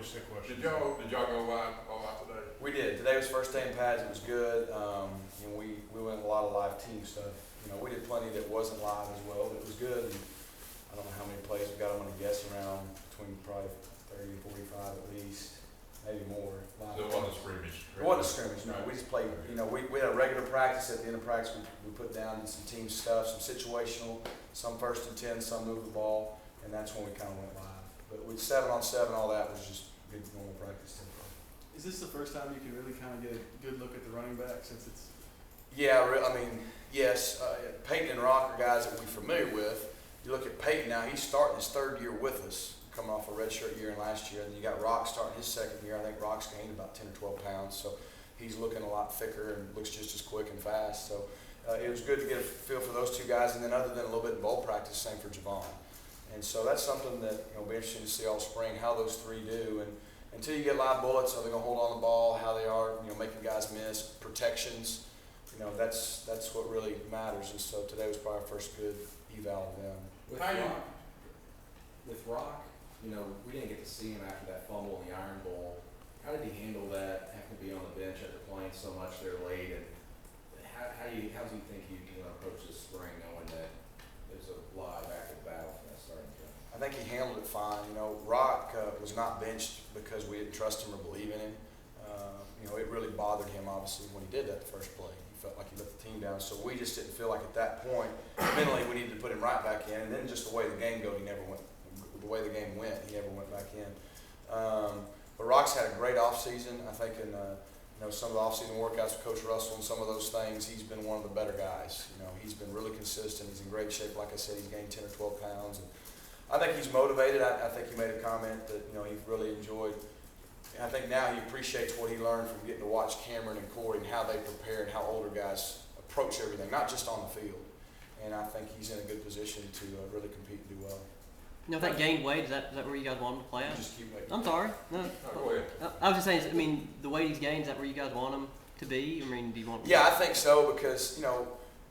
Coach said question. Did y'all go all out today? We did. Today was first day in pads. It was good. We went a lot of live team stuff. We did plenty that wasn't live as well, but it was good. And I don't know how many plays we got. I'm going to guess around between probably 30 and 45 at least, maybe more. So it wasn't a scrimmage? It wasn't a scrimmage, no. We just played, we had a regular practice. At the end of practice, we put down some team stuff, some situational, some 1st and 10, some move the ball, and that's when we kind of went live. But with 7-on-7, all that was just good normal practice. Is this the first time you can really kind of get a good look at the running back since it's? Yeah, yes. Peyton and Rock are guys that we're familiar with. You look at Peyton now; he's starting his 3rd year with us, coming off a redshirt year in last year. And then you got Rock starting his 2nd year. I think Rock's gained about 10 or 12 pounds, so he's looking a lot thicker and looks just as quick and fast. So it was good to get a feel for those two guys. And then other than a little bit in bowl practice, same for Javon. And so that's something that will be interesting to see all spring how those three do. And until you get live bullets, are they going to hold on the ball? How they are, making guys miss, protections. That's what really matters. And so today was probably our first good eval of them. With Rock, we didn't get to see him after that fumble in the Iron Bowl. How did he handle that, having to be on the bench after playing so much there late? And how do you think he's going to approach this spring, knowing that there's a live active battle for that starting job? I think he handled it fine. Rock was not benched because we didn't trust him or believe in him. It really bothered him, obviously, when he did that the first play. He felt like he let the team down. So we just didn't feel like at that point, mentally, we needed to put him right back in. And then just the way the game went, he never went back in. But Rock's had a great offseason. I think in some of the offseason workouts with Coach Russell and some of those things, he's been one of the better guys. He's been really consistent. He's in great shape. Like I said, he's gained 10 or 12 pounds. And I think he's motivated. I think he made a comment that, he really enjoyed. I think now he appreciates what he learned from getting to watch Cameron and Corey and how they prepare and how older guys approach everything, not just on the field. And I think he's in a good position to really compete and do well. If that gained weight, is that where you guys want him to play at? Just keep making. I'm sorry. No. Go ahead. I was just saying, the weight he's gained, is that where you guys want him to be? Do you want him Yeah, I think so because,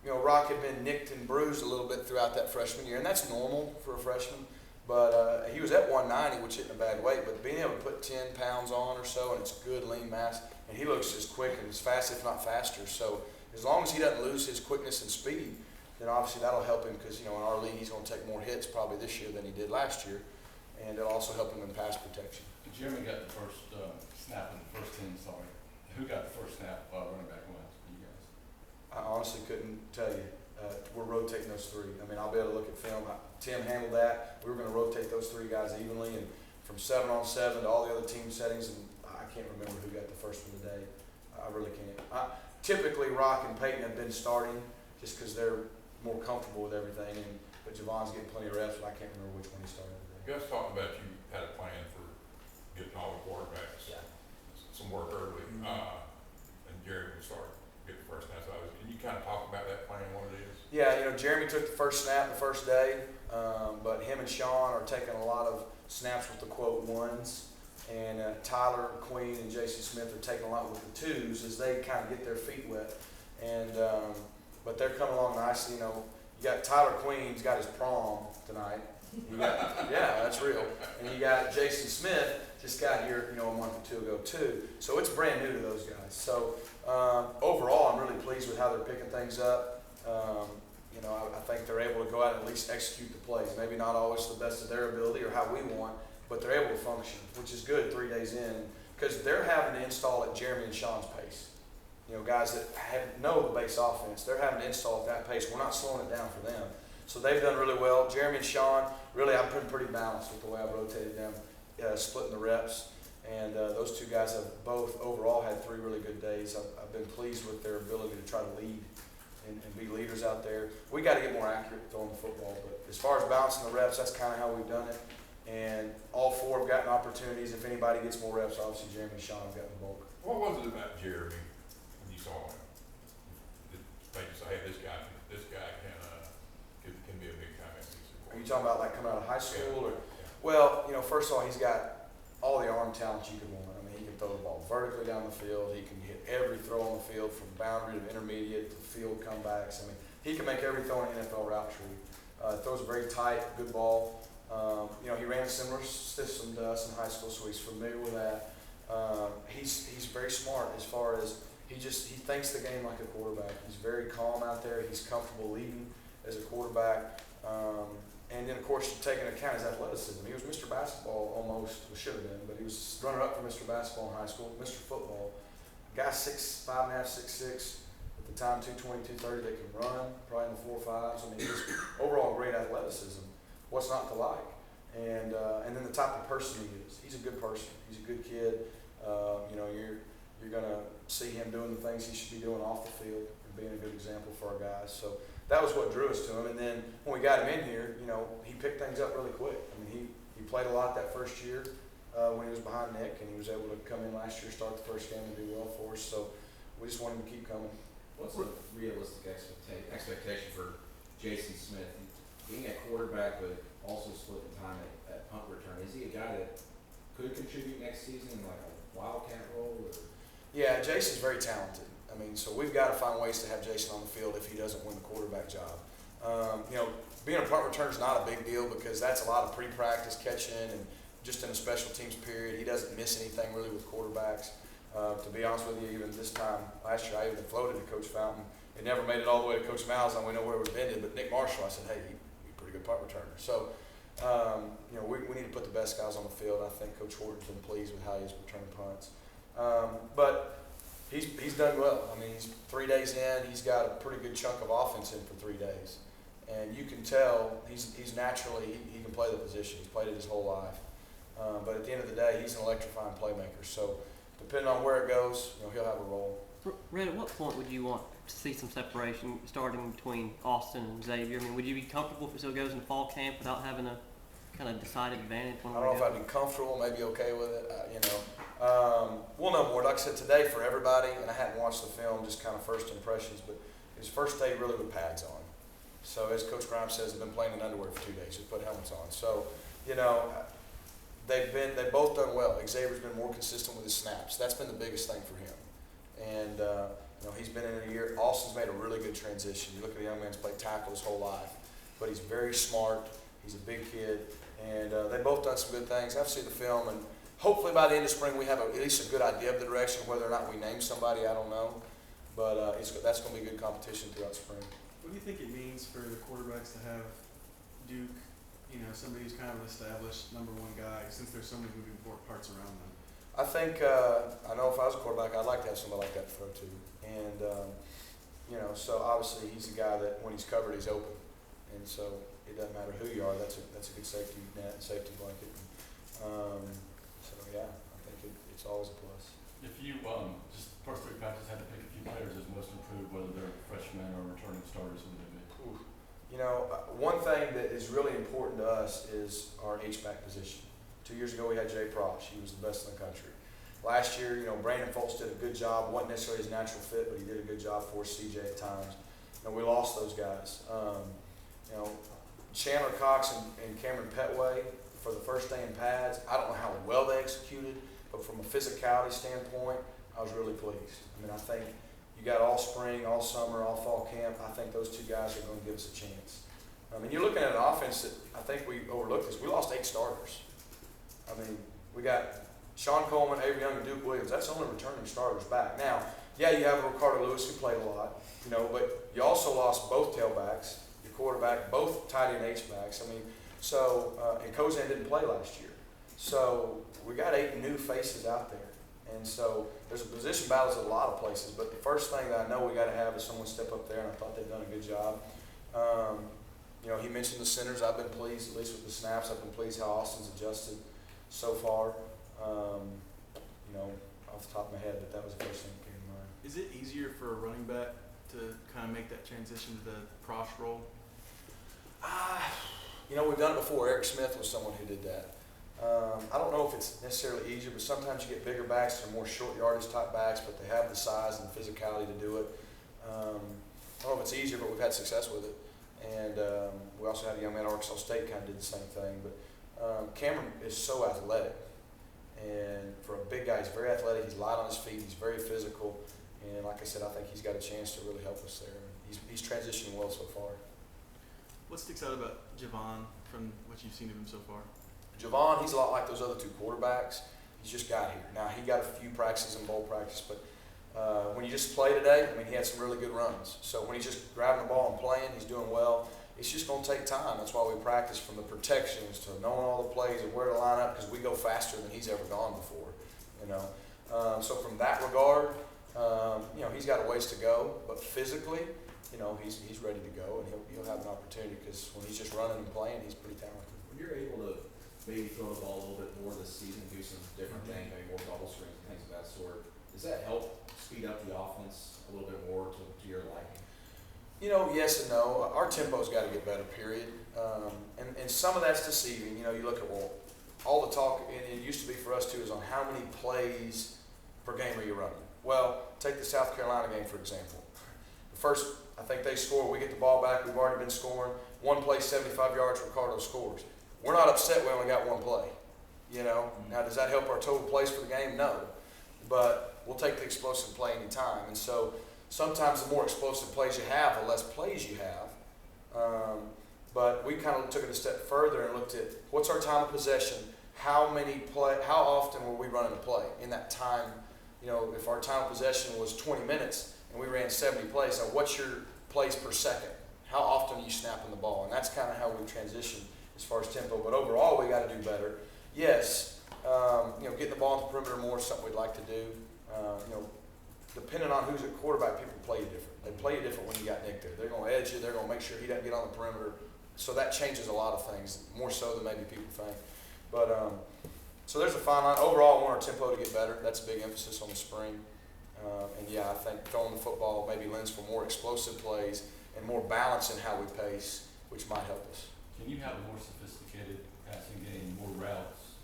Rock had been nicked and bruised a little bit throughout that freshman year, and that's normal for a freshman. But he was at 190, which isn't a bad weight, but being able to put 10 pounds on or so, and it's good lean mass, and he looks as quick and as fast, if not faster. So as long as he doesn't lose his quickness and speed, then obviously that'll help him because, in our league, he's going to take more hits probably this year than he did last year, and it'll also help him in pass protection. Jeremy got the first snap in the first 10, sorry. Who got the first snap running back wins for you guys? I honestly couldn't tell you. We're rotating those three. I'll be able to look at film. Tim handled that. We were going to rotate those three guys evenly, and from 7-on-7 to all the other team settings, and I can't remember who got the first one today. I really can't. Typically, Rock and Peyton have been starting just because they're more comfortable with everything, but Javon's getting plenty of reps, but I can't remember which one he started today. Gus talked about you had a plan for getting all the quarterbacks. Yeah. Some work early, and Jeremy would start get the first snap. So can you kind of talk about that plan, what it is? Yeah, Jeremy took the first snap the first day, but him and Sean are taking a lot of snaps with the quote ones, and Tyler Queen and Jason Smith are taking a lot with the twos as they kind of get their feet wet. And but they're coming along nicely. You got Tyler Queen's got his prom tonight. Yeah, that's real. And you got Jason Smith just got here, a month or two ago too. So it's brand new to those guys. So overall, I'm really pleased with how they're picking things up. I think they're able to go out and at least execute the plays. Maybe not always to the best of their ability or how we want, but they're able to function, which is good 3 days in because they're having to install at Jeremy and Sean's pace. Guys that know the base offense, they're having to install at that pace. We're not slowing it down for them. So they've done really well. Jeremy and Sean, really, I've been pretty balanced with the way I've rotated them, splitting the reps. And those two guys have both overall had 3 really good days. I've been pleased with their ability to try to lead and be leaders out there. We got to get more accurate throwing the football. But as far as balancing the reps, that's kind of how we've done it. And all 4 have gotten opportunities. If anybody gets more reps, obviously Jeremy and Sean have gotten the bulk. What was it about Jeremy when you saw him that made you say, hey, this guy can be a big time SEC Are quarterback? you talking about like coming out of high school? Or? Yeah. Well, first of all, he's got all the arm talent you could want. He can throw the ball vertically down the field. He can hit every throw on the field from boundary to intermediate to field comebacks. He can make every throw in an NFL route tree. Throws a very tight, good ball. You know, he ran a similar system to us in high school, so he's familiar with that. He's very smart as far as he thinks the game like a quarterback. He's very calm out there. He's comfortable leading as a quarterback. And then, of course, you take into account his athleticism. He was Mr. Basketball almost, well, should have been, but he was runner-up for Mr. Basketball in high school, Mr. Football. A guy 5'5", 6'6", at the time 220, 230 that can run, probably in the 4.5s. I mean, just overall great athleticism. What's not to like? And then the type of person he is. He's a good person. He's a good kid. You know, you're gonna see him doing the things he should be doing off the field and being a good example for our guys. So that was what drew us to him. And then when we got him in here, you know, he picked things up really quick. I mean, he played a lot that first year when he was behind Nick, and he was able to come in last year, start the first game, and do well for us. So we just want him to keep coming. What's a realistic expectation for Jason Smith? Being a quarterback, but also splitting time at punt return, is he a guy that could contribute next season in like a wildcat role? Or? Yeah, Jason's very talented. I mean, so we've got to find ways to have Jason on the field if he doesn't win the quarterback job. You know, being a punt return is not a big deal because that's a lot of pre-practice catching and just in a special teams period. He doesn't miss anything really with quarterbacks. To be honest with you, even this time last year, I even floated to Coach Fountain. It never made it all the way to Coach Malzahn. We know where it was ended, but Nick Marshall, I said, hey, he's a pretty good punt returner. So, you know, we need to put the best guys on the field. I think Coach Horton's been pleased with how he's returning punts. But he's done well. I mean, he's 3 days in. He's got a pretty good chunk of offense in for 3 days. And you can tell he's naturally, he can play the position. He's played it his whole life. But at the end of the day, he's an electrifying playmaker. So depending on where it goes, you know, he'll have a role. Rhett, at what point would you want to see some separation starting between Austin and Xavier? I mean, would you be comfortable if it still goes into fall camp without having a kind of decided advantage? I don't know if I'd be comfortable, maybe okay with it. You know, we'll know more. Like I said, today for everybody, and I hadn't watched the film, just kind of first impressions, but his first day really with pads on. So as Coach Grimes says, they've been playing in underwear for 2 days. Just put helmets on. So, you know, they've both done well. Xavier's been more consistent with his snaps. That's been the biggest thing for him. And, you know, he's been in a year. Austin's made a really good transition. You look at the young man's played tackle his whole life, but he's very smart. He's a big kid, and they've both done some good things. I've seen the film, and hopefully by the end of spring we have at least a good idea of the direction. Whether or not we name somebody, I don't know, but that's going to be good competition throughout spring. What do you think it means for the quarterbacks to have Duke, you know, somebody who's kind of an established number one guy, since there's so many moving parts around them? I think, I know if I was a quarterback, I'd like to have somebody like that to throw to. And, you know, so obviously he's a guy that when he's covered, he's open. And so it doesn't matter who you are, that's a good safety net and safety blanket. So, yeah, I think it's always a plus. If you, just first 3 practices had to pick a few players as most improved, whether they're freshmen or returning starters, who would it be? Ooh. You know, one thing that is really important to us is our H-back position. 2 years ago, we had Jay Prosh. He was the best in the country. Last year, you know, Brandon Foltz did a good job. Wasn't necessarily his natural fit, but he did a good job for CJ at times. You know, we lost those guys. You know, Chandler Cox and Cameron Petway for the first day in pads. I don't know how well they executed, but from a physicality standpoint, I was really pleased. I mean, I think you got all spring, all summer, all fall camp. I think those 2 guys are going to give us a chance. I mean, you're looking at an offense that I think we overlooked this. We lost 8 starters. I mean, we got Sean Coleman, Avery Young, and Duke Williams. That's the only returning starters back. Now, yeah, you have Ricardo Lewis who played a lot, you know, but you also lost both tailbacks, your quarterback, both tight end H-backs. I mean, so, and Kozan didn't play last year. So we got 8 new faces out there. And so there's a position battles at a lot of places, but the first thing that I know we got to have is someone step up there, and I thought they've done a good job. You know, he mentioned the centers. I've been pleased, at least with the snaps. I've been pleased how Austin's adjusted so far. You know, off the top of my head, but that was the first thing that came to mind. Is it easier for a running back to kind of make that transition to the Prosh role? You know, we've done it before. Eric Smith was someone who did that. I don't know if it's necessarily easier, but sometimes you get bigger backs that are more short yardage type backs, but they have the size and the physicality to do it. I don't know if it's easier, but we've had success with it. And we also had a young man at Arkansas State kind of did the same thing. But Cameron is so athletic. And for a big guy, he's very athletic. He's light on his feet. He's very physical. And like I said, I think he's got a chance to really help us there. He's transitioning well so far. What sticks out about Javon from what you've seen of him so far? Javon, he's a lot like those other two quarterbacks. He's just got here. Now, he got a few practices in bowl practice, but when you just play today, I mean, he had some really good runs. So when he's just grabbing the ball and playing, he's doing well. It's just going to take time. That's why we practice, from the protections to knowing all the plays and where to line up, because we go faster than he's ever gone before, you know. So from that regard, you know, he's got a ways to go, but physically, you know, he's ready to go, and he'll have an opportunity, because when he's just running and playing, he's pretty talented. When you're able to maybe throw the ball a little bit more this season, do some different things, maybe more double screens and things of that sort, does that help speed up the offense a little bit more to your liking? You know, yes and no. Our tempo's got to get better, period. And some of that's deceiving. You know, you look at, well, all the talk, and it used to be for us too, is on how many plays per game are you running. Well, take the South Carolina game, for example. The first, I think they score, we get the ball back, we've already been scoring. One play, 75 yards, Ricardo scores. We're not upset we only got one play. You know, now does that help our total plays for the game? No. But we'll take the explosive play anytime. And so sometimes the more explosive plays you have, the less plays you have. But we kind of took it a step further and looked at what's our time of possession, how often were we running a play in that time. You know, if our time of possession was 20 minutes and we ran 70 plays, now what's your plays per second? How often are you snapping the ball? And that's kind of how we transition as far as tempo. But overall, we got to do better. Yes, you know, getting the ball on the perimeter more is something we'd like to do. You know, depending on who's at quarterback, people play you different. They play you different when you got Nick there. They're going to edge you. They're going to make sure he doesn't get on the perimeter. So that changes a lot of things, more so than maybe people think. But so there's a fine line. Overall, I want our tempo to get better. That's a big emphasis on the spring. And yeah, I think throwing the football maybe lends for more explosive plays and more balance in how we pace, which might help us. Can you have a more sophisticated passing game, more routes?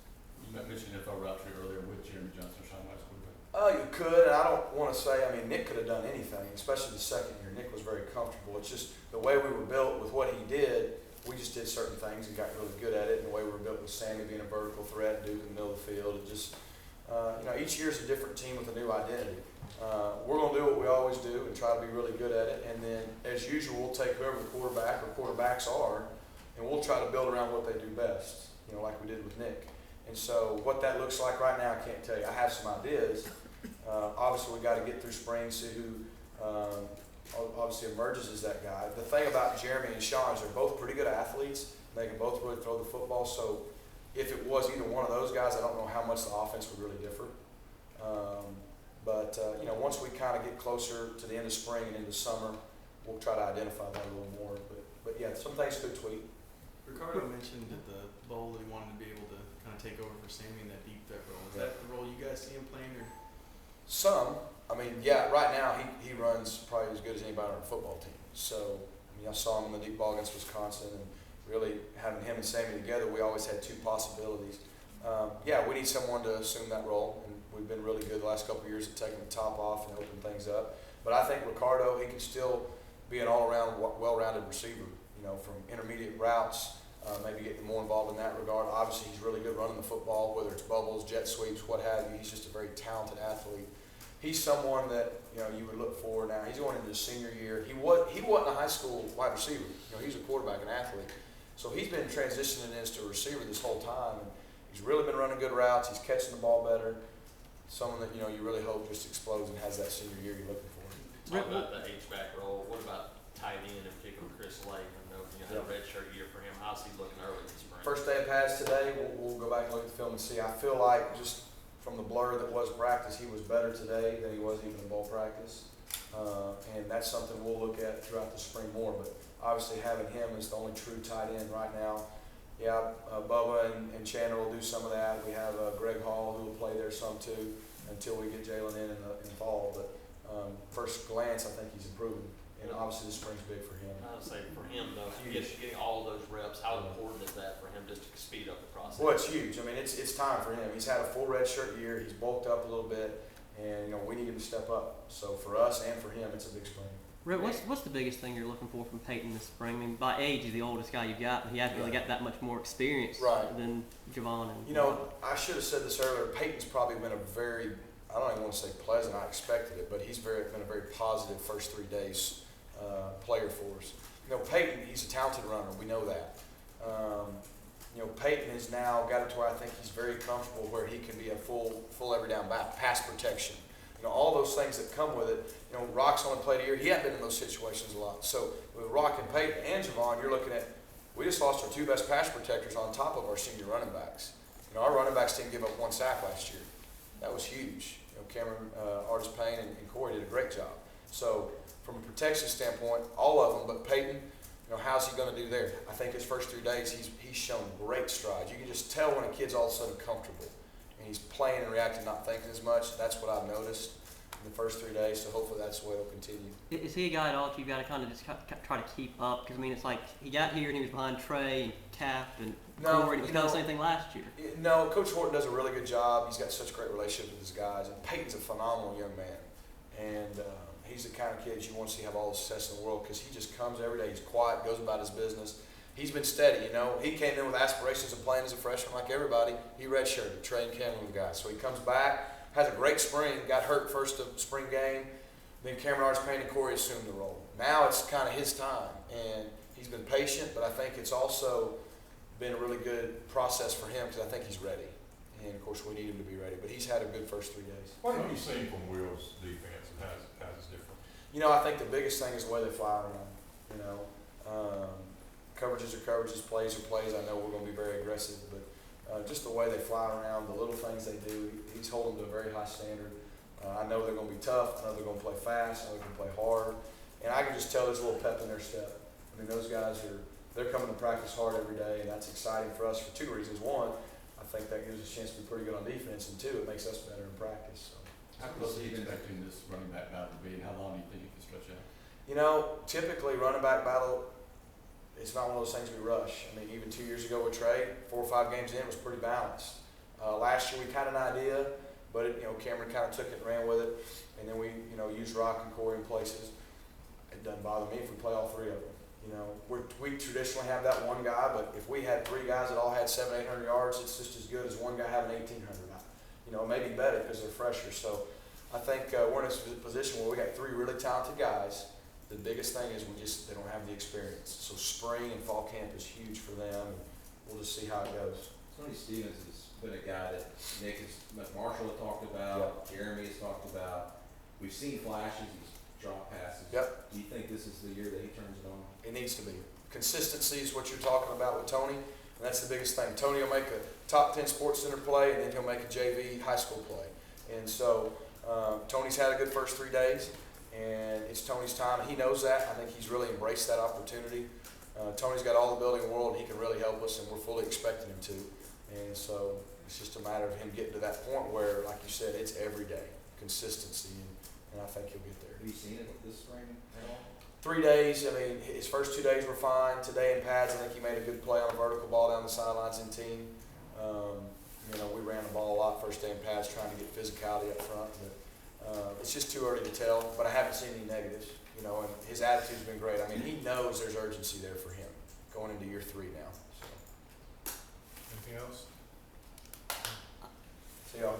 You mentioned NFL route tree earlier with Jeremy Johnson, Sean White's quarterback. You could, and I don't want to say, I mean, Nick could have done anything, especially the second year. Nick was very comfortable. It's just the way we were built with what he did, we just did certain things and got really good at it. And the way we were built with Sammy being a vertical threat, Duke in the middle of the field, it just, you know, each year is a different team with a new identity. We're going to do what we always do and try to be really good at it. And then, as usual, we'll take whoever the quarterback or quarterbacks are, and we'll try to build around what they do best, you know, like we did with Nick. And so what that looks like right now, I can't tell you. I have some ideas. Obviously, we've got to get through spring, see who obviously emerges as that guy. The thing about Jeremy and Sean is they're both pretty good athletes. They can both really throw the football. So if it was either one of those guys, I don't know how much the offense would really differ. But you know, once we kind of get closer to the end of spring and into summer, we'll try to identify that a little more. But yeah, some things could tweak. Ricardo mentioned at the bowl that he wanted to be able to kind of take over for Sammy in that deep threat role. Is that the role you guys see him playing? Or? Some. I mean, yeah, right now he runs probably as good as anybody on the football team. So, I mean, I saw him in the deep ball against Wisconsin, and really having him and Sammy together, we always had two possibilities. Yeah, we need someone to assume that role, and we've been really good the last couple of years at taking the top off and opening things up. But I think Ricardo, he can still be an all-around, well-rounded receiver, you know, from intermediate routes, maybe getting more involved in that regard. Obviously, he's really good running the football, whether it's bubbles, jet sweeps, what have you. He's just a very talented athlete. He's someone that, you know, you would look for now. He's going into his senior year. He wasn't a high school wide receiver. You know, he's a quarterback and athlete. So he's been transitioning into a receiver this whole time. And he's really been running good routes. He's catching the ball better. Someone that, you know, you really hope just explodes and has that senior year you're looking for. Talk about the H-back role. What about tight end in particular, Chris Lake? I know you had a red shirt year for him. How's he looking early in spring? First day of pads today, we'll go back and look at the film and see. I feel like just from the blur that was practice, he was better today than he was even in bowl practice. And that's something we'll look at throughout the spring more. But obviously having him as the only true tight end right now, yeah, Bubba and Chandler will do some of that. We have Greg Hall who will play there some too until we get Jalen in the fall. But first glance, I think he's improving. And obviously the spring's big for him. I would say for him, though, getting all of those reps, how important is that for him just to speed up the process? Well, it's huge. I mean, it's time for him. He's had a full red shirt year. He's bulked up a little bit. And, you know, we need him to step up. So for us and for him, it's a big spring. Rhett, what's the biggest thing you're looking for from Peyton this spring? I mean, by age, he's the oldest guy you've got, but he hasn't really got that much more experience than Javon. And you know, I should have said this earlier. Peyton's probably been a very, I don't even want to say pleasant, I expected it, but he's been a very positive first 3 days player for us. Peyton, he's a talented runner. We know that. Peyton has now got it to where I think he's very comfortable where he can be a full every down back, pass protection. All those things that come with it. Rock's only played a year. He hadn't been in those situations a lot. So with Rock and Peyton and Javon, you're looking at, we just lost our two best pass protectors on top of our senior running backs. Our running backs didn't give up one sack last year. That was huge. Cameron, Artis Payne, and Corey did a great job. So from a protection standpoint, all of them, but Peyton, how's he going to do there? I think his first 3 days, he's shown great strides. You can just tell when a kid's all of a sudden comfortable. And he's playing and reacting, not thinking as much. That's what I've noticed in the first 3 days, so hopefully that's the way it'll continue. Is he a guy at all that you've got to kind of just try to keep up? Because, it's like he got here and he was behind Trey and Cap and Corey, and it was kind of the same thing last year. No, Coach Horton does a really good job. He's got such great relationships with his guys. And Peyton's a phenomenal young man. And he's the kind of kid you want to see have all the success in the world because he just comes every day. He's quiet, goes about his business. He's been steady, He came in with aspirations of playing as a freshman like everybody. He redshirted, Trey and Cameron with the guys. So he comes back, has a great spring, got hurt first of spring game. Then Cameron Artis Payne and Corey assumed the role. Now it's kind of his time. And he's been patient, but I think it's also been a really good process for him because I think he's ready. And, of course, we need him to be ready. But he's had a good first 3 days. What have you seen from Will's defense and how's it different? I think the biggest thing is the way they fly around, Coverages are coverages, plays are plays. I know we're going to be very aggressive, but just the way they fly around, the little things they do, he's holding to a very high standard. I know they're going to be tough. I know they're going to play fast. I know they can play hard. And I can just tell there's a little pep in their step. Those guys they're coming to practice hard every day, and that's exciting for us for two reasons. One, I think that gives us a chance to be pretty good on defense, and two, it makes us better in practice. So. How close are you expecting this running back battle to be, and how long do you think it can stretch out? Typically running back battle, it's not one of those things we rush. Even 2 years ago with Trey, 4 or 5 games in, it was pretty balanced. Last year we had an idea, but Cameron kind of took it and ran with it, and then we used Rock and Corey in places. It doesn't bother me if we play all 3 of them. We traditionally have that one guy, but if we had 3 guys that all had 700-800 yards, it's just as good as one guy having 1,800. Maybe better because they're fresher. So I think we're in a position where we got 3 really talented guys. The biggest thing is they don't have the experience. So spring and fall camp is huge for them. And we'll just see how it goes. Tony Stevens has been a guy that Marshall had talked about, Jeremy has talked about. We've seen flashes. He's drop passes. Yep. Do you think this is the year that he turns it on? It needs to be. Consistency is what you're talking about with Tony, and that's the biggest thing. Tony will make a top 10 Sports Center play, and then he'll make a JV high school play. And so Tony's had a good first 3 days, and it's Tony's time. He knows that. I think he's really embraced that opportunity. Tony's got all the building in the world, and he can really help us, and we're fully expecting him to. And so it's just a matter of him getting to that point where, like you said, it's every day, consistency, and I think he'll get there. Have you seen it this spring at all? 3 days. His first 2 days were fine. Today in pads, I think he made a good play on a vertical ball down the sidelines in team. We ran the ball a lot first day in pads, trying to get physicality up front. But it's just too early to tell. But I haven't seen any negatives. And his attitude's been great. He knows there's urgency there for him going into year 3 now. So. Anything else? See y'all.